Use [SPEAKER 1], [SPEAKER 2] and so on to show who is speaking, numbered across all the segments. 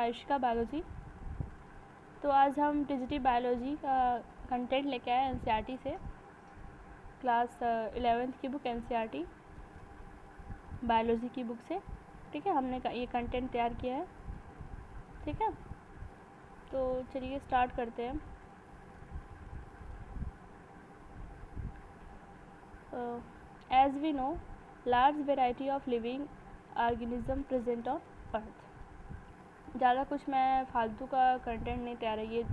[SPEAKER 1] आयुषिका biology. तो आज हम टीजीटी बायोलॉजी का कंटेंट लेके आए एनसीईआरटी से, क्लास 11th की बुक एनसीईआरटी बायोलॉजी की बुक से। ठीक है, हमने ये कंटेंट तैयार किया है। ठीक है, तो चलिए स्टार्ट करते हैं। As we know, large variety of living organism present on earth. ज़्यादा कुछ मैं फालतू का कंटेंट नहीं तैयार है, ये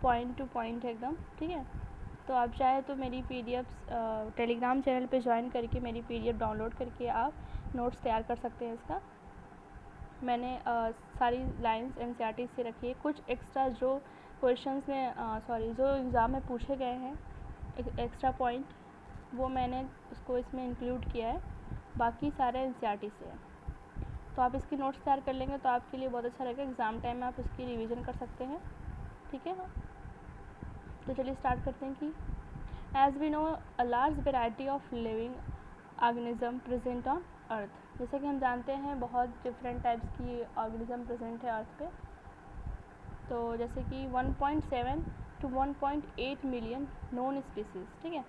[SPEAKER 1] पॉइंट टू पॉइंट है एकदम। ठीक है, तो आप चाहे तो मेरी पीडीएफ्स टेलीग्राम चैनल पे ज्वाइन करके मेरी पीडीएफ डाउनलोड करके आप नोट्स तैयार कर सकते हैं इसका। मैंने सारी लाइंस एनसीईआरटी से रखी है। कुछ एक्स्ट्रा जो क्वेश्चंस में जो एग्ज़ाम में पूछे गए हैं एक्स्ट्रा पॉइंट, वो मैंने उसको इसमें इंक्लूड किया है, बाकी सारे एनसीईआरटी से है। तो आप इसकी नोट्स तैयार कर लेंगे तो आपके लिए बहुत अच्छा रहेगा, एग्ज़ाम टाइम में आप इसकी रिवीजन कर सकते हैं। ठीक है, तो चलिए स्टार्ट करते हैं कि as we know a large variety of living organism present on earth. जैसे कि हम जानते हैं बहुत डिफरेंट टाइप्स की ऑर्गेनिज्म प्रेजेंट है अर्थ पे। तो जैसे कि 1.7 to 1.8 मिलियन नोन स्पीसीज़। ठीक है,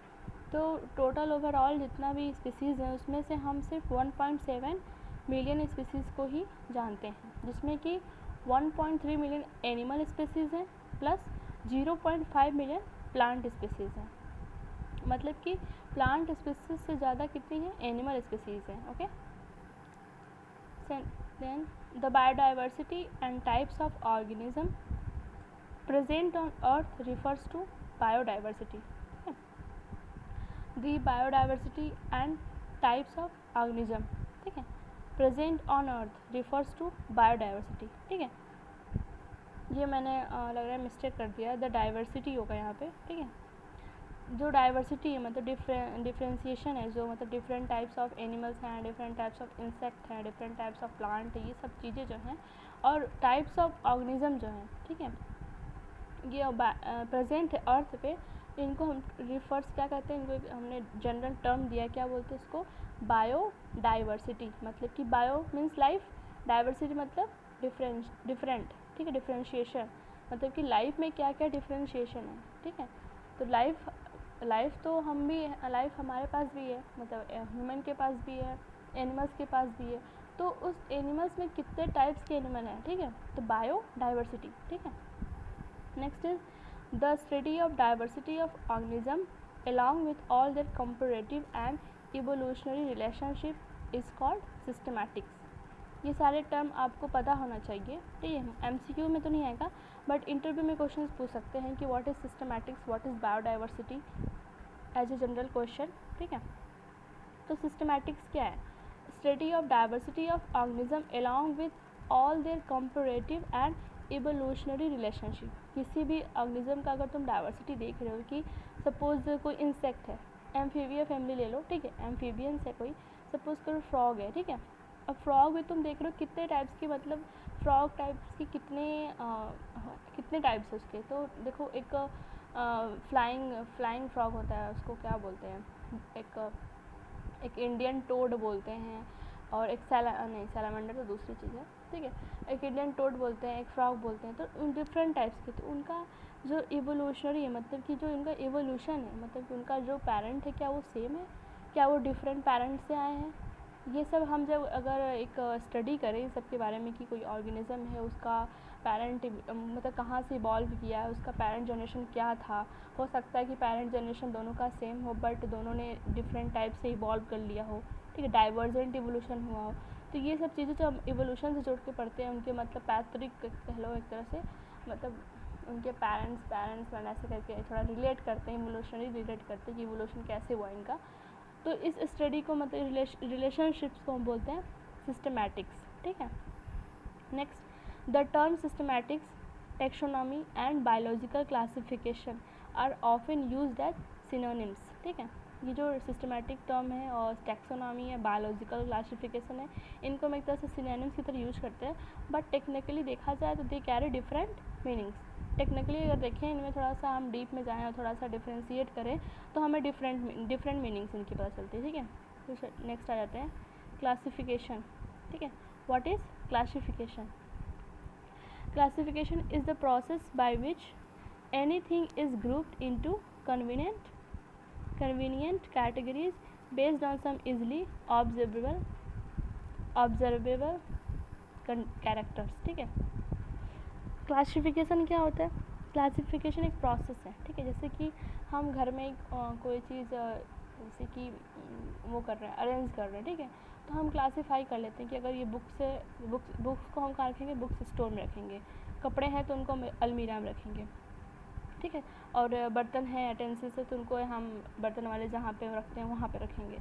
[SPEAKER 1] तो टोटल ओवरऑल जितना भी स्पीसीज़ हैं उसमें से हम सिर्फ 1.7 मिलियन स्पीसीज़ को ही जानते हैं, जिसमें कि 1.3 मिलियन एनिमल स्पीसीज़ हैं प्लस 0.5 मिलियन प्लांट स्पीसीज़ हैं। मतलब कि प्लांट स्पीसीज़ से ज़्यादा कितनी है, एनिमल स्पीसीज़ हैं। Okay, then the biodiversity and types of organism present on earth refers to biodiversity. The biodiversity and types of organism, ठीक है, present on earth refers to biodiversity. ठीक है, ये मैंने लग रहा है मिस्टेक कर दिया है, द डाइवर्सिटी होगा यहाँ पे। ठीक है, जो डाइवर्सिटी है मतलब डिफ्रेंशिएशन है, जो मतलब डिफरेंट टाइप्स ऑफ एनिमल्स हैं, डिफरेंट टाइप्स ऑफ इंसेक्ट हैं, डिफरेंट टाइप्स ऑफ प्लांट है, ये सब चीज़ें जो हैं, और टाइप्स ऑफ ऑर्गेनिज्म जो हैं। ठीक है, ये प्रेजेंट है अर्थ पे, इनको हम रिफर्स क्या कहते हैं, इनको हमने जनरल टर्म दिया, क्या बोलते हैं इसको, बायोडाइवर्सिटी। मतलब कि बायो मीन्स लाइफ, डाइवर्सिटी मतलब डिफरेंट। ठीक है, डिफ्रेंशिएशन मतलब कि लाइफ में क्या क्या डिफ्रेंशिएशन है। ठीक है, तो लाइफ तो हम भी, लाइफ हमारे पास भी है, मतलब ह्यूमन के पास भी है, एनिमल्स के पास भी है। तो उस एनिमल्स में कितने टाइप्स के एनिमल हैं। ठीक है, तो बायोडाइवर्सिटी। ठीक है, next is the study of diversity of organism along with all their comparative and evolutionary relationship is called systematics। ये सारे टर्म आपको पता होना चाहिए। ठीक है, एमसीक्यू में तो नहीं आएगा बट इंटरव्यू में क्वेश्चंस पूछ सकते हैं कि what is systematics, what is biodiversity, as a general question. ठीक है, तो सिस्टमैटिक्स क्या है, study of diversity of organism along with all their comparative and evolutionary relationship. किसी भी ऑर्गेनिज्म का अगर तुम डाइवर्सिटी देख रहे हो कि सपोज कोई इंसेक्ट है, एम्फीबिया फैमिली ले लो। ठीक है, एम्फीबियंस है कोई, सपोज करो फ्रॉग है। ठीक है, अब फ्रॉग में तुम देख रहे हो कितने टाइप्स की, मतलब फ्रॉग टाइप्स की कितने टाइप्स है उसके। तो देखो, एक फ्लाइंग फ्रॉग होता है, उसको क्या बोलते हैं, एक इंडियन टोड बोलते हैं, और एक सैलामेंडर तो दूसरी चीज़ है। ठीक है, एक इंडियन टोड बोलते हैं, एक फ्रॉग बोलते हैं। तो डिफरेंट टाइप्स के, तो उनका जो इवोल्यूशनरी है, मतलब कि जो इनका इवोल्यूशन है, मतलब कि उनका जो पेरेंट है क्या वो सेम है, क्या वो डिफरेंट पेरेंट से आए हैं, ये सब हम जब अगर एक स्टडी करें इस सब के बारे में कि कोई ऑर्गेनिज्म है, उसका पेरेंट मतलब कहाँ से इवॉल्व किया है, उसका पेरेंट जनरेशन क्या था। हो सकता है कि पेरेंट जनरेशन दोनों का सेम हो बट दोनों ने डिफरेंट टाइप से इवॉल्व कर लिया हो। ठीक है, डाइवर्जेंट इवोल्यूशन हुआ हो। तो ये सब चीज़ें जो हम इवोल्यूशन से जोड़ के पढ़ते हैं, उनके मतलब पैतृक कह लो एक तरह से, मतलब उनके पेरेंट्स ऐसे करके थोड़ा रिलेट करते हैं, इवोल्यूशनरी रिलेट करते हैं कि इवोल्यूशन कैसे हुआ इनका। तो इस स्टडी को मतलब रिलेशनशिप्स को हम बोलते हैं सिस्टमैटिक्स। ठीक है, next the term systematics, taxonomy and biological classification are often used as synonyms. ठीक है, ये जो सिस्टमैटिक टर्म है और टैक्सोनॉमी है, बायोलॉजिकल क्लासिफिकेशन है, इनको हम एक तरह से सिनोनिम्स की तरह यूज करते हैं, बट टेक्निकली देखा जाए तो they carry different meanings. Technically अगर देखें इनमें थोड़ा सा हम डीप में जाएँ और थोड़ा सा डिफ्रेंशिएट करें तो हमें डिफरेंट मीनिंग्स इनकी पता चलती है। ठीक है, तो नेक्स्ट आ जाते हैं क्लासिफिकेशन। ठीक है, what is classification, Classification is the process by which anything is grouped into convenient categories based on some easily observable characters. ठीक है, क्लासिफिकेशन क्या होता है? क्लासिफिकेशन एक प्रोसेस है, ठीक है। जैसे कि हम घर में कोई चीज़ जैसे कि वो कर रहे हैं, अरेंज कर रहे हैं, ठीक है, तो हम क्लासीफाई कर लेते हैं कि अगर ये बुक्स को हम कहाँ रखेंगे, बुक्स स्टोर में रखेंगे, कपड़े हैं तो उनको अलमीरा में रखेंगे, ठीक है, और बर्तन हैं, यूटेंसिल्स है तो उनको हम बर्तन वाले जहाँ पे रखते हैं वहाँ पे रखेंगे।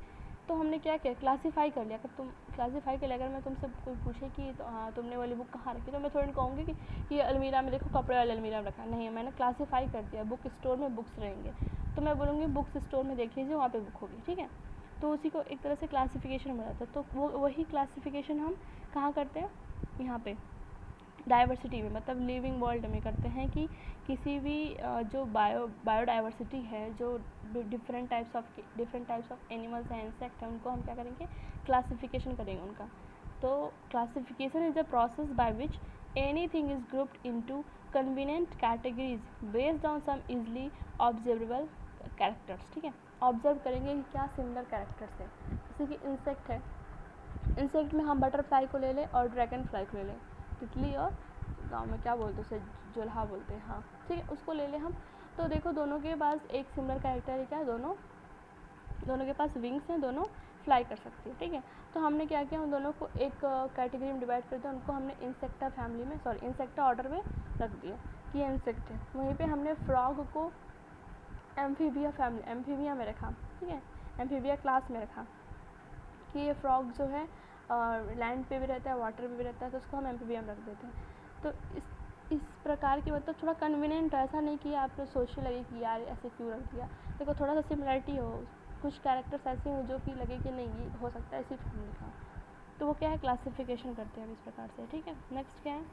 [SPEAKER 1] तो हमने क्या किया, क्लासीफाई कर लिया। अगर तुम क्लासीफाई कर लिया, अगर मैं तुमसे कोई पूछे कि तो तुमने वाली बुक कहाँ रखी, तो मैं थोड़ी कहूँगी कि ये अलमीरा में देखो, कपड़े वाले अलमीरा में रखा। नहीं, मैंने क्लासीफाई कर दिया, बुक स्टोर में बुक्स रहेंगे, तो मैं बोलूँगी बुक्स स्टोर में देख लीजिए, वहाँ पे बुक होगी, ठीक है। तो उसी को एक तरह से क्लासिफिकेशन हो जाता है। तो वो वही क्लासिफिकेशन हम कहाँ करते हैं, यहाँ पे डाइवर्सिटी में, मतलब लिविंग वर्ल्ड में करते हैं कि किसी भी जो बायोडाइवर्सिटी है, जो डिफरेंट टाइप्स ऑफ एनिमल्स हैं, इंसेक्ट हैं, उनको हम क्या करेंगे, क्लासिफिकेशन करेंगे उनका। तो classification is the process by which anything is grouped into convenient categories based on some easily observable characters, ठीक है। ऑब्जर्व करेंगे कि क्या सिमिलर कैरेक्टर्स है। जैसे कि इंसेक्ट है, इंसेक्ट में हम बटरफ्लाई को ले लें और ड्रैगन फ्लाई को ले लें, तितली और गाँव में क्या बोलते हैं उसे, जुल्हा बोलते हैं, हाँ, ठीक है, उसको ले लें हम। तो देखो दोनों के पास एक सिमिलर कैरेक्टर है, क्या है, दोनों के पास विंग्स हैं, दोनों फ्लाई कर सकती है, ठीक है। तो हमने क्या किया, उन दोनों को एक कैटेगरी में डिवाइड कर दिया, उनको हमने इंसेक्टा फैमिली में, इंसेक्टा ऑर्डर में रख दिया कि ये इंसेक्ट है। वहीं पे हमने फ्रॉग को एम्फीबिया में रखा, ठीक है, एम्फीबिया क्लास में रखा कि ये फ्रॉग जो है लैंड पे भी रहता है, वाटर पे भी रहता है, तो उसको हम एम्फीबिया में रख देते हैं। तो इस प्रकार की, मतलब थोड़ा कन्वीनियंट, ऐसा नहीं कि आप सोचने लगे कि यार ऐसे क्यों रख दिया। देखो थोड़ा सा सिमिलरिटी हो, कुछ कैरेक्टर्स ऐसे हो जो कि लगे कि नहीं ये हो सकता है इसी फैमिली का, तो वो क्या है, क्लासिफिकेशन करते हैं इस प्रकार से, ठीक है। नेक्स्ट क्या है,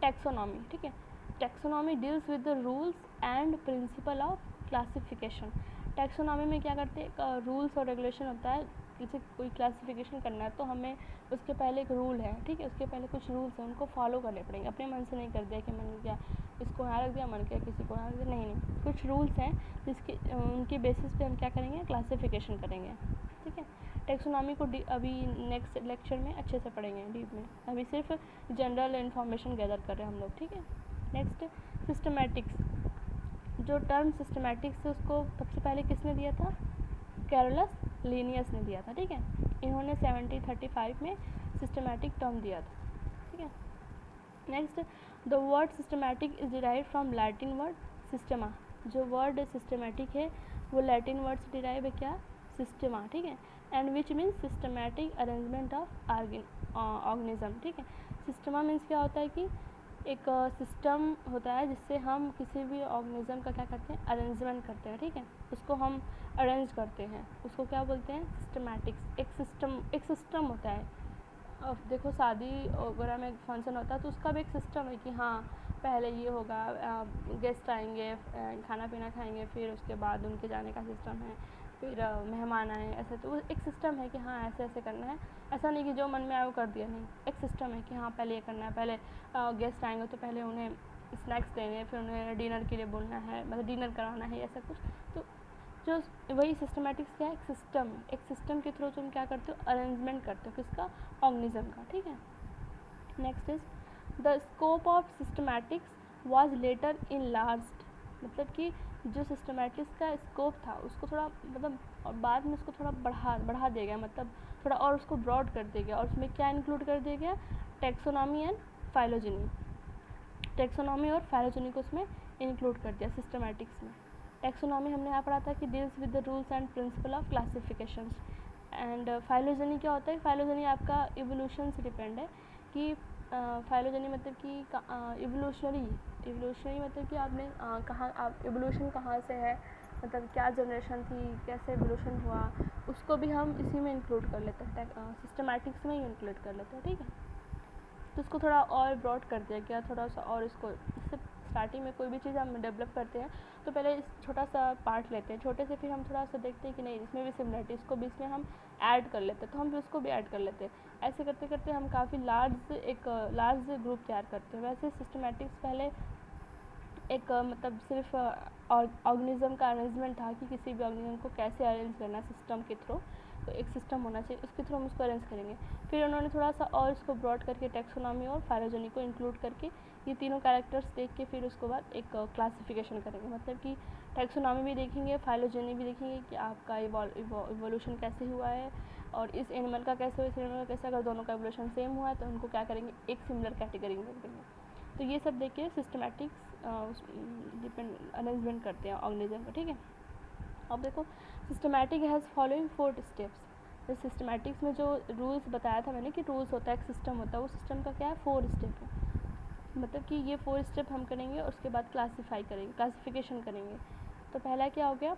[SPEAKER 1] टैक्सोनॉमी, ठीक है। Taxonomy deals with the rules and principle of classification. Taxonomy में क्या करते हैं, रूल्स और रेगुलेशन होता है। जैसे कोई क्लासिफिकेशन करना है तो हमें उसके पहले एक रूल है, ठीक है, उसके पहले कुछ रूल्स हैं, उनको फॉलो करने पड़ेंगे। अपने मन से नहीं कर दिया कि मन क्या इसको यहाँ रख दिया, मन किया किसी को यहाँ रख दिया, नहीं, कुछ रूल्स हैं जिसके उनके बेसिस पे हम क्या करेंगे, क्लासिफिकेशन करेंगे, ठीक है। टैक्सोनॉमी को अभी नेक्स्ट लेक्चर में अच्छे से पढ़ेंगे डीप में, अभी सिर्फ जनरल इन्फॉर्मेशन गैदर कर रहे हैं हम लोग, ठीक है। Next systematics. जो टर्म सिस्टमैटिक्स है उसको सबसे पहले किसने दिया था, कैरोलस लीनियस ने दिया था, ठीक है। इन्होंने 1735 में सिस्टमैटिक टर्म दिया था, ठीक है। Next, the word systematic is derive from Latin word Systema. जो वर्ड सिस्टमैटिक है वो लैटिन वर्ड से डिराइव है, क्या, सिस्टमा, ठीक है, and which means systematic arrangement of organism, ठीक है। सिस्टमा मीन्स क्या होता है कि एक सिस्टम होता है जिससे हम किसी भी ऑर्गेनिज्म का क्या करते हैं, अरेंजमेंट करते हैं, ठीक है, उसको हम अरेंज करते हैं, उसको क्या बोलते हैं, सिस्टमैटिक्स। एक सिस्टम होता है। अब देखो शादी वगैरह में फंक्शन होता है तो उसका भी एक सिस्टम है कि हाँ पहले ये होगा, गेस्ट आएंगे, खाना पीना खाएंगे, फिर उसके बाद उनके जाने का सिस्टम है, फिर मेहमान आए, ऐसे। तो एक सिस्टम है कि हाँ ऐसे ऐसे करना है। ऐसा नहीं कि जो मन में आए वो कर दिया, नहीं, एक सिस्टम है कि हाँ पहले ये करना है, पहले गेस्ट आएंगे तो पहले उन्हें स्नैक्स देने, फिर उन्हें डिनर के लिए बोलना है, मतलब डिनर कराना है, ऐसा कुछ। तो जो वही सिस्टमैटिक्स क्या है, एक सिस्टम है। एक सिस्टम के थ्रू तुम क्या करते हो, अरेंजमेंट करते हो, किसका, ऑर्गेनिज्म का, ठीक है। Next is the scope of systematics was later enlarged. मतलब कि जो सिस्टमैटिक्स का स्कोप था उसको थोड़ा, मतलब और बाद में उसको थोड़ा बढ़ा दिया गया, मतलब थोड़ा और उसको ब्रॉड कर दिया गया, और उसमें क्या इंक्लूड कर दिया गया, टैक्सोनॉमी एंड फाइलोजेनी। टैक्सोनॉमी और फाइलोजेनी को उसमें इंक्लूड कर दिया सिस्टमैटिक्स में। टैक्सोनॉमी हमने यहाँ पढ़ा था कि deals with the rules and principle of classifications, and phylogeny क्या होता है, फाइलोजेनी आपका इवोल्यूशन से डिपेंड है कि फाइलोजेनी मतलब कि इवोल्यूशनरी मतलब कि आपने कहाँ, आप इवोल्यूशन कहाँ से है, मतलब क्या जनरेशन थी, कैसे इवोल्यूशन हुआ, उसको भी हम इसी में इंक्लूड कर लेते हैं, सिस्टमैटिक्स में ही इंक्लूड कर लेते हैं, ठीक है। तो उसको थोड़ा और ब्रॉड कर दिया गया, थोड़ा सा और इसको स्टार्टिंग में कोई भी चीज़ हम डेवलप करते हैं तो पहले इस छोटा सा पार्ट लेते हैं, छोटे से फिर हम थोड़ा सा देखते हैं कि नहीं इसमें भी सिमिलरिटी, इसको भी इसमें हम ऐड कर लेते हैं, तो हम भी उसको भी ऐड कर लेते हैं। ऐसे करते करते हम काफ़ी लार्ज ग्रुप तैयार करते हैं। वैसे सिस्टमेटिक्स पहले एक मतलब सिर्फ ऑर्गेनिज्म का अरेंजमेंट था कि किसी भी ऑर्गेनिज्म को कैसे अरेंज करना सिस्टम के थ्रू, तो एक सिस्टम होना चाहिए, उसके थ्रू हम उसको अरेंज करेंगे। फिर उन्होंने थोड़ा सा और इसको ब्रॉड करके टैक्सोनॉमी और फाइलोजेनी को इंक्लूड करके ये तीनों कैरेक्टर्स देख के फिर उसके बाद एक क्लासिफिकेशन करेंगे, मतलब कि टैक्सोनॉमी भी देखेंगे, फाइलोजेनी भी देखेंगे कि आपका इवोल्यूशन कैसे हुआ है और इस एनिमल का कैसे हुआ, इस एनिमल का कैसे, अगर दोनों का इवोल्यूशन सेम हुआ है तो उनको क्या करेंगे, एक सिमिलर कैटेगरी में देंगे। तो ये सब देख के सिस्टमेटिक्स डिपेंड अरेंजमेंट करते हैं ऑर्गेनिज्म का, ठीक है। अब देखो सिस्टमेटिक हैज़ फॉलोइंग 4 स्टेप्स। तो सिस्टमेटिक्स में जो रूल्स बताया था मैंने कि रूल्स होता है, एक सिस्टम होता है, वो सिस्टम का क्या है 4 स्टेप है, मतलब कि ये 4 स्टेप हम करेंगे और उसके बाद क्लासिफिकेशन करेंगे। तो पहला क्या हो गया,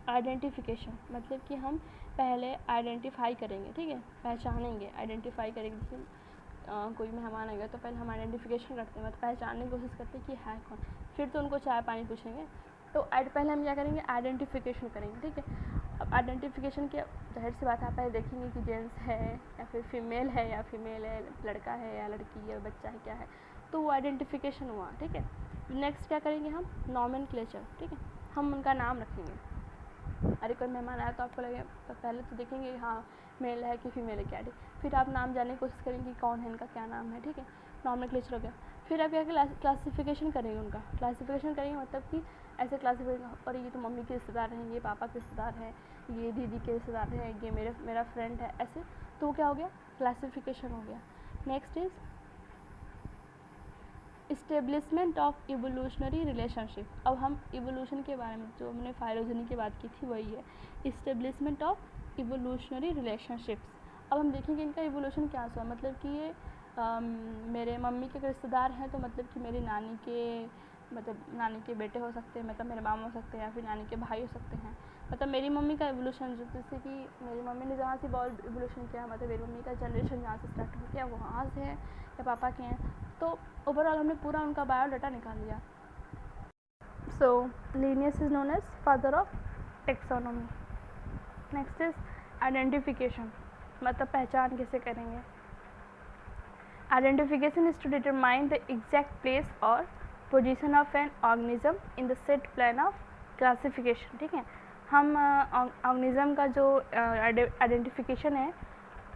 [SPEAKER 1] आइडेंटिफिकेशन, मतलब कि हम पहले आइडेंटिफाई करेंगे, ठीक है, पहचानेंगे, आइडेंटिफाई करेंगे। जैसे कोई मेहमान आएगा तो पहले हम आइडेंटिफिकेशन करते हैं, मतलब पहचानने की कोशिश करते हैं कि है कौन, फिर तो उनको चाय पानी पूछेंगे। तो पहले हम क्या करेंगे, आइडेंटिफिकेशन करेंगे, ठीक है। अब आइडेंटिफिकेशन की जाहिर सी बात है, आप पहले देखेंगे कि जेंट्स है या फिर फीमेल है लड़का है या लड़की है, बच्चा है, क्या है, तो वो आइडेंटिफिकेशन हुआ, ठीक है। नेक्स्ट क्या करेंगे हम, नॉमेनक्लेचर, ठीक है, हम उनका नाम रखेंगे। अरे कोई मेहमान आया तो आपको लगे तो पहले तो देखेंगे हाँ मेल है कि फीमेल है क्या, ठीक, फिर आप नाम जानने की कोशिश करेंगे कि कौन है, इनका क्या नाम है, ठीक है, नॉमेनक्लेचर हो गया। फिर आप क्या क्लासिफिकेशन करेंगे, उनका क्लासिफिकेशन करेंगे, मतलब कि ऐसे क्लासिफिकेशन, और ये तो मम्मी के रिश्तेदार हैं, ये पापा के रिश्तेदार हैं, ये दीदी के रिश्तेदार हैं, ये मेरा फ्रेंड है, ऐसे, तो क्या हो गया, क्लासिफिकेशन हो गया। Next is establishment of evolutionary relationship. अब हम इवोल्यूशन के बारे में, जो हमने फाइलोजेनी की बात की थी वही है, इस्टेब्लिशमेंट ऑफ इवोल्यूशनरी रिलेशनशिप्स। अब हम देखेंगे इनका इवोल्यूशन क्या हुआ, मतलब कि ये मेरे मम्मी के रिश्तेदार हैं, तो मतलब कि मेरी नानी के बेटे हो सकते हैं, मतलब मेरे मामा हो सकते हैं, या फिर नानी के भाई हो सकते हैं। मतलब मेरी मम्मी का इवोल्यूशन, जैसे कि मेरी मम्मी ने जहाँ से इवोल्यूशन किया, मतलब मेरी मम्मी का जनरेशन जहाँ से स्टार्ट हो गया वो वहाँ से है या पापा के हैं, तो ओवरऑल हमने पूरा उनका बायोडाटा निकाल लिया। So Linnaeus is known as father of taxonomy. Next is identification, मतलब पहचान कैसे करेंगे। Identification is to determine the exact place और position of an organism in the set plan of classification, ठीक है। हम ऑर्गेनिज्म का जो आइडेंटिफिकेशन है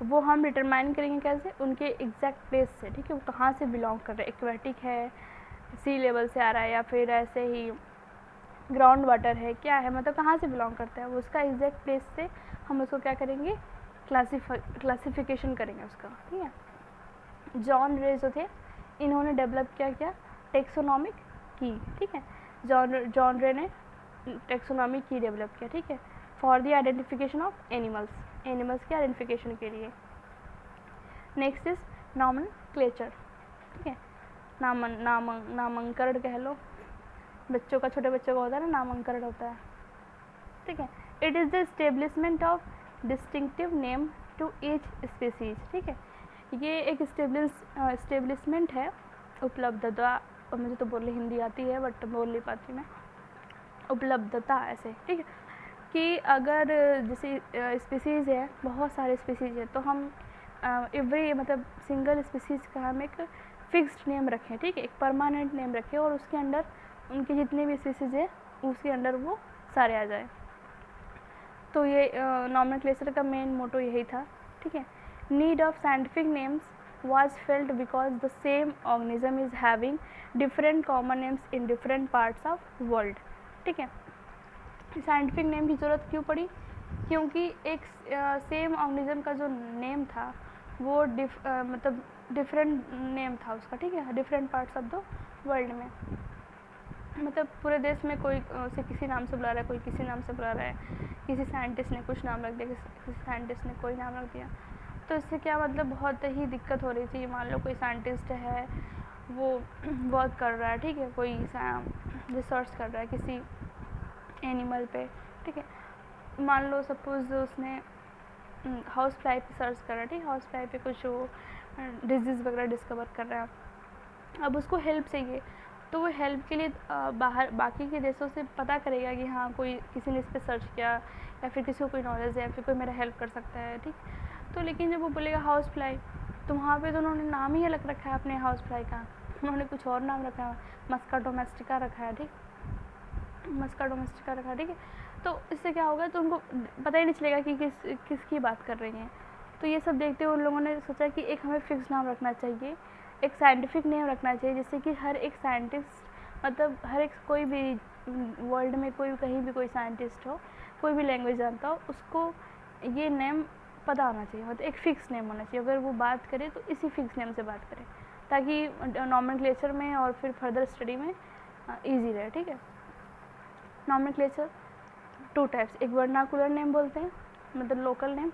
[SPEAKER 1] वो हम डिटरमाइन करेंगे कैसे, उनके एग्जैक्ट प्लेस से, ठीक है, वो कहाँ से बिलोंग कर रहे हैं, एक्वेटिक है, सी लेवल से आ रहा है, या फिर ऐसे ही ग्राउंड वाटर है, क्या है, मतलब कहाँ से बिलोंग करता है वो, उसका एग्जैक्ट प्लेस से हम उसको क्या करेंगे, क्लासिफिकेशन करेंगे उसका, ठीक है। जॉन रे जो थे, इन्होंने डेवलप क्या टेक्सोनॉमिक की, ठीक है, जॉन रे ने टेक्सोनॉमी की डेवलप किया, ठीक है, for the identification of animals के आइडेंटिफिकेशन के लिए। नेक्स्ट इज नॉमेनक्लेचर, ठीक है, नामांकरण कह लो, बच्चों का, छोटे बच्चों का होता है ना, नामांकरण होता है, ठीक है। It is the establishment of distinctive name to each species, ठीक है, ये एक एस्टेब्लिशमेंट है, उपलब्धता, मुझे तो बोलने हिंदी आती है बट बोल नहीं पाती मैं, उपलब्धता ऐसे, ठीक है, कि अगर जैसे स्पीसीज़ है, बहुत सारे स्पीसीज़ है, तो हम एवरी मतलब सिंगल स्पीसीज़ का हम एक फिक्स्ड नेम रखें, ठीक है, एक परमानेंट नेम रखें, और उसके अंडर उनके जितने भी स्पीसीज़ है उसके अंडर वो सारे आ जाए। तो ये नॉमेनक्लेचर का मेन मोटो यही था, ठीक है। Need of scientific names was felt because the same organism is having different common names in different parts of world, ठीक है। साइंटिफिक नेम की ज़रूरत क्यों पड़ी, क्योंकि एक सेम ऑर्गेनिज्म का जो नेम था वो मतलब डिफरेंट नेम था उसका, ठीक है, different parts of the world में, मतलब पूरे देश में कोई उसे किसी नाम से बुला रहा है, कोई किसी नाम से बुला रहा है, किसी साइंटिस्ट ने कुछ नाम रख दिया, किसी साइंटिस्ट ने कोई नाम रख दिया, तो इससे क्या मतलब बहुत ही दिक्कत हो रही थी। मान लो कोई साइंटिस्ट है, वो वर्क कर रहा है, ठीक है, कोई रिसर्च कर रहा है किसी एनिमल पे, ठीक है, मान लो सपोज उसने हाउस फ्लाई पे सर्च कर रहा है, ठीक, हाउस फ्लाई पे कुछ डिजीज़ वगैरह डिस्कवर कर रहा है, अब उसको हेल्प चाहिए, तो वो हेल्प के लिए बाहर बाकी के देशों से पता करेगा कि हाँ कोई किसी ने इस पर सर्च किया या फिर किसी को कोई नॉलेज है या फिर कोई मेरा हेल्प कर सकता है, ठीक। तो लेकिन जब वो बोलेगा हाउस फ्लाई, तो वहाँ पे तो उन्होंने नाम ही अलग रखा है अपने हाउस फ्लाई का, उन्होंने कुछ और नाम रखा है, मस्का डोमेस्टिका रखा है, ठीक, मस्का डोमेस्टिका रखा है, ठीक है। तो इससे क्या होगा, तो उनको पता ही नहीं चलेगा कि किसकी बात कर रही हैं। तो ये सब देखते हुए उन लोगों ने सोचा कि एक हमें फिक्स नाम रखना चाहिए, एक साइंटिफिक नेम रखना चाहिए, जिससे कि हर एक साइंटिस्ट, मतलब हर एक कोई भी वर्ल्ड में कोई कहीं भी कोई साइंटिस्ट हो, कोई भी लैंग्वेज जानता हो, उसको ये नेम पता होना चाहिए, मतलब एक फ़िक्स नेम होना चाहिए। अगर वो बात करे तो इसी फिक्स नेम से बात करें, ताकि नॉमेनक्लेचर में और फिर फर्दर स्टडी में ईजी रहे, ठीक है। नॉमेनक्लेचर 2 टाइप्स, एक वर्नाकुलर नेम बोलते हैं, मतलब लोकल नेम,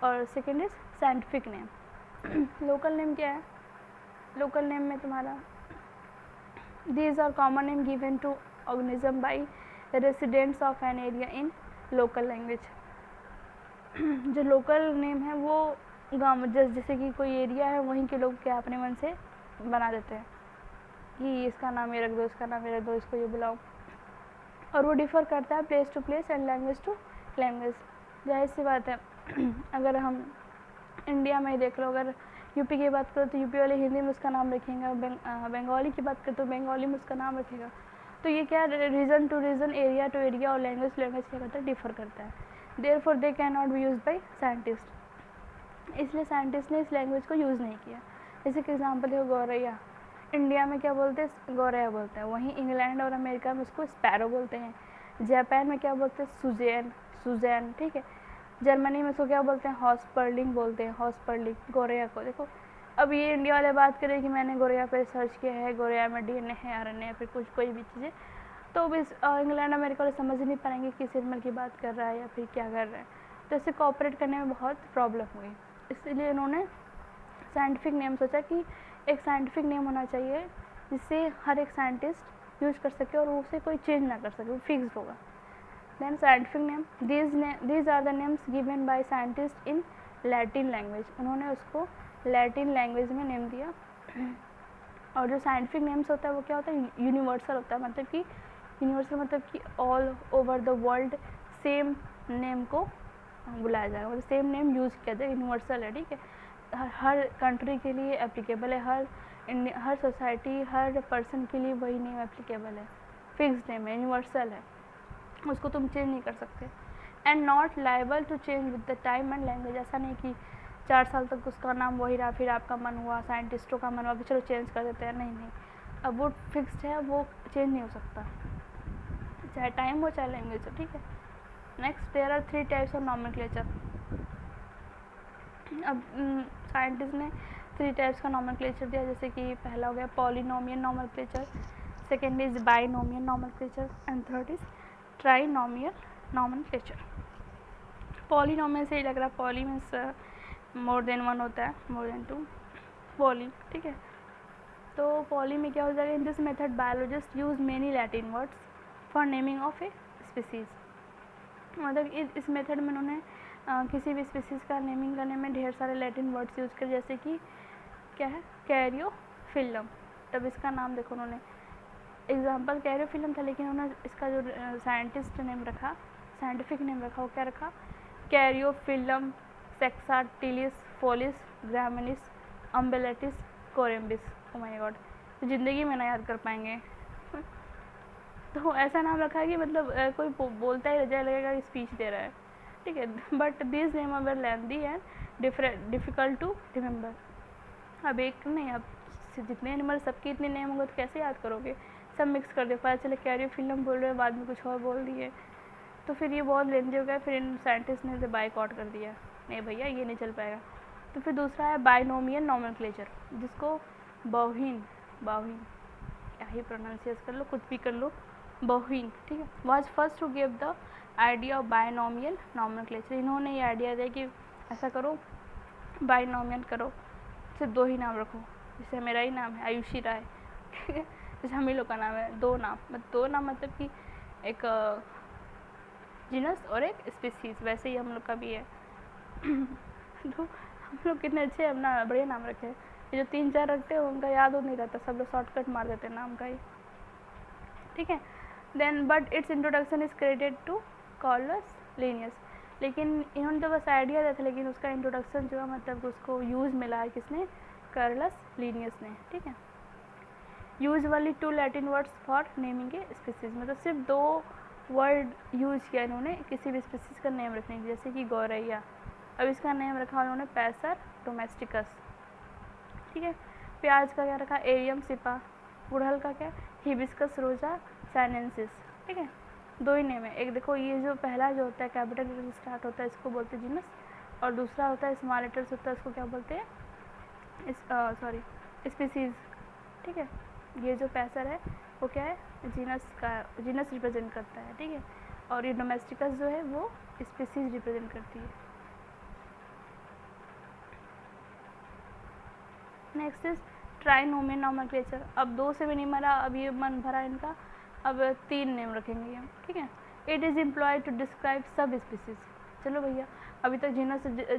[SPEAKER 1] और second is scientific name. Local name क्या है? लोकल नेम में तुम्हारा these are common name given to organism by residents of an area in local language. जो लोकल नेम है वो गाँव, जैसे कि कोई एरिया है वहीं के लोग क्या अपने मन से बना देते हैं कि इसका नाम ये रख दो, इसका नाम ये रख दो, इसको ये बुलाओ, और वो डिफ़र करता है place to place and language to language. जाहिर सी बात है अगर हम इंडिया में ही देख लो, अगर यूपी की बात करो तो यूपी वाले हिंदी में उसका नाम रखेंगे, बंगाली की बात करो तो बंगाली में उसका नाम रखेगा। तो ये क्या region to region, area to area और लैंग्वेज टू लैंग्वेज क्या करता है, डिफ़र करता है। Therefore they can not be use by scientist, इसलिए साइंटिस्ट ने इस लैंग्वेज को यूज़ नहीं किया। जैसे कि एग्जाम्पल देखो, गौरैया, इंडिया में क्या बोलते हैं, गौरैया बोलते हैं, वहीं इंग्लैंड और अमेरिका में उसको स्पैरो बोलते हैं, जापान में क्या बोलते हैं, सुजैन, सुजैन, ठीक है। जर्मनी में उसको क्या बोलते हैं, हॉस्पर्लिंग बोलते हैं, हॉस्पर्लिंग गौरैया को। देखो अब ये इंडिया वाले बात करें कि मैंने गौरैया पे सर्च किया है, गौरैया में डीएनए है, आरएनए, फिर कुछ कोई भी चीज़ें, तो भी इंग्लैंड अमेरिका वाले समझ ही नहीं पाएंगे किस एनिमल की बात कर रहा है या फिर क्या कर रहा है। तो इससे कोऑपरेट करने में बहुत प्रॉब्लम हुई, इसलिए इन्होंने साइंटिफिक नेम सोचा कि एक साइंटिफिक नेम होना चाहिए जिससे हर एक साइंटिस्ट यूज कर सके और उसे कोई चेंज ना कर सके, वो फिक्स होगा। Then scientific name, these are the names given by scientist in Latin language, उन्होंने उसको लैटिन लैंग्वेज में नेम दिया। और जो साइंटिफिक नेम्स होता है वो क्या होता है, यूनिवर्सल होता है, मतलब कि यूनिवर्सल मतलब कि all over the world same name को बुलाया जाएगा, मतलब सेम नेम यूज़ किया जाए, यूनिवर्सल है, ठीक है। हर कंट्री के लिए एप्लीकेबल है, हर सोसाइटी, हर पर्सन के लिए वही नेम एप्लीकेबल है, फिक्स नेम है, यूनिवर्सल है, उसको तुम चेंज नहीं कर सकते। And not liable to change with the time and language, ऐसा नहीं कि 4 साल तक उसका नाम वही रहा, फिर आपका मन हुआ, साइंटिस्टों का मन हुआ कि चलो चेंज कर देते हैं, नहीं नहीं, अब वो फिक्स्ड है, वो चेंज नहीं हो सकता, चाहे टाइम हो चाहे लैंग्वेज हो, ठीक है। Next, there are 3 types of nomenclature. अब साइंटिस्ट ने 3 टाइप्स का नॉमेनक्लेचर दिया, जैसे कि पहला हो गया polynomial nomenclature, second is binomial nomenclature and third is trinomial nomenclature. Polynomial से ही लग रहा है, पॉली मीन्स मोर देन 1 होता है, मोर देन 2, पॉली, ठीक है। तो पॉली में क्या हो जाएगा, in this method biologist use many Latin words for naming of a species, मतलब इस मेथड में उन्होंने किसी भी स्पीसीज़ का नेमिंग करने में ढेर सारे लैटिन वर्ड्स यूज़ कर, जैसे कि क्या है, कैरियोफिलम। तब इसका नाम देखो, उन्होंने एग्जांपल कैरियोफिलम था, लेकिन उन्होंने इसका जो साइंटिस्ट नेम रखा, साइंटिफिक नेम रखा, वो क्या रखा, कैरियोफिलम सेक्साटिलिस फोलिस ग्रामिनिस अम्बेलेटिस कोरेम्बिस। ओ माय गॉड, तो ज़िंदगी में ना याद कर पाएंगे तो ऐसा नाम रखा है कि मतलब कोई बोलता ही रह जाए, लगेगा कि स्पीच दे रहा है, ठीक है। But this name are very lengthy and difficult to remember. अब एक नहीं, अब जितने एनिमल सबके इतने नेम होंगे तो कैसे याद करोगे, सब मिक्स कर दे, पता चले कैरियोफिलम बोल रहे हो, बाद में कुछ और बोल दिए, तो फिर ये बहुत लेंथी हो गया। फिर इन साइंटिस्ट ने इसे बाइकआउट कर दिया, नहीं भैया ये नहीं चल पाएगा। तो फिर दूसरा है बाइनोमियल नॉमेनक्लेचर, जिसको बाउहिन क्या ही प्रोनाउंसिएट कर लो, कुछ भी कर लो, बाउहिन, ठीक है, was first to give the idea of binomial nomenclature. इन्होंने ये आइडिया दिया कि ऐसा करो, बाइनोमियल करो, सिर्फ 2 ही नाम रखो, जैसे मेरा ही नाम है आयुषी राय, ठीक है, जैसे हम ही लोग का नाम है, 2 नाम, मतलब कि एक जीनस और एक स्पीसीज, वैसे ही हम लोग का भी है तो हम लोग कितने अच्छे अपना बढ़िया नाम रखे हैं। ये जो 3-4 रखते हैं उनका याद हो नहीं रहता, सब लोग शॉर्टकट मार देते हैं नाम का ही, ठीक है। Then but its introduction is credited to Carolus Linnaeus, लेकिन इन्होंने तो बस आइडिया दिया था, लेकिन उसका इंट्रोडक्शन जो है मतलब उसको यूज़ मिला है किसने, कार्लस लिनियस ने, ठीक है। Usually 2 Latin words for naming a species, मतलब सिर्फ 2 वर्ड यूज किया इन्होंने किसी भी स्पीसीज का नेम रखने के, जैसे कि गौरैया, अब इसका नेम रखा उन्होंने पैसर डोमेस्टिकस, ठीक है। प्याज का क्या रखा, एरियम सिपा, गुड़हल का क्या, हिबिस्कस रोजा साइनेंसिस, ठीक है। 2 ही नेम है, एक देखो ये जो पहला जो होता है कैपिटल लेटर से स्टार्ट होता है इसको बोलते हैं जीनस, और दूसरा होता है स्मॉल लेटर से होता है इसको क्या बोलते हैं, सॉरी स्पीसीज, ठीक है। ये जो पैसर है वो क्या है, जीनस का, जीनस रिप्रेजेंट करता है, ठीक है। और ये डोमेस्टिकस जो है वो स्पीसीज रिप्रेजेंट करती है। नेक्स्ट इज ट्राइनोमियन नोमेनक्लेचर, अब 2 से भी नहीं मरा, अब ये मन भरा इनका, अब 3 नेम रखेंगे हम, ठीक है। It is employed to describe subspecies, चलो भैया अभी तक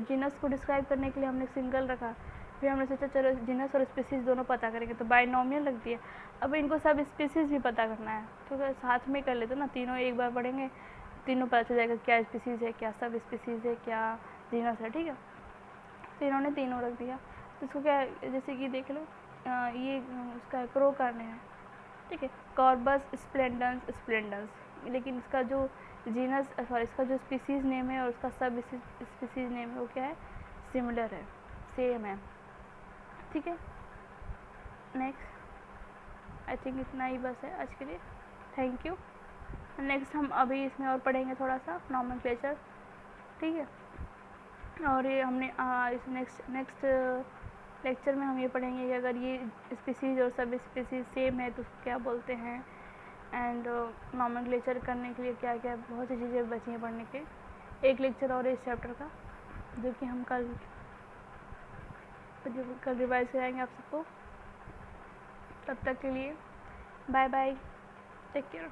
[SPEAKER 1] जीनस को डिस्क्राइब करने के लिए हमने सिंगल रखा, फिर हमने सोचा चलो जीनस और स्पीसीज दोनों पता करेंगे, तो बाइनोमियल रख दिया। अब इनको सब स्पीसीज भी पता करना है तो साथ में कर लेते ना, तीनों एक बार पढ़ेंगे, तीनों पता चल जाएगा क्या स्पीसीज है, क्या सब स्पीसीज है, क्या जीनस है, ठीक है। तो इन्होंने तीनों रख दिया, तो इसको क्या, जैसे कि देख लो ये उसका क्रो करने हैं, ठीक है, कॉर्बस स्प्लेंडेंस स्प्लेंडेंस, लेकिन इसका जो जीनस सॉरी इसका जो स्पीसीज नेम है और उसका सब स्पीसीज नेम है वो क्या है, सिमिलर है, सेम है, ठीक है। नेक्स्ट आई थिंक इतना ही बस है आज के लिए, थैंक यू। नेक्स्ट हम अभी इसमें और पढ़ेंगे थोड़ा सा नोमेनक्लेचर, ठीक है। और ये हमने इस नेक्स्ट लेक्चर में हम ये पढ़ेंगे कि अगर ये स्पीसीज और सब स्पीसीज सेम है तो उसको क्या बोलते हैं, एंड नोमेनक्लेचर करने के लिए क्या क्या बहुत सी चीज़ें बची हैं पढ़ने के, एक लेक्चर और इस चैप्टर का जो कि हम कल रिवाइज कराएंगे आप सबको। तब तक के लिए बाय बाय, टेक केयर।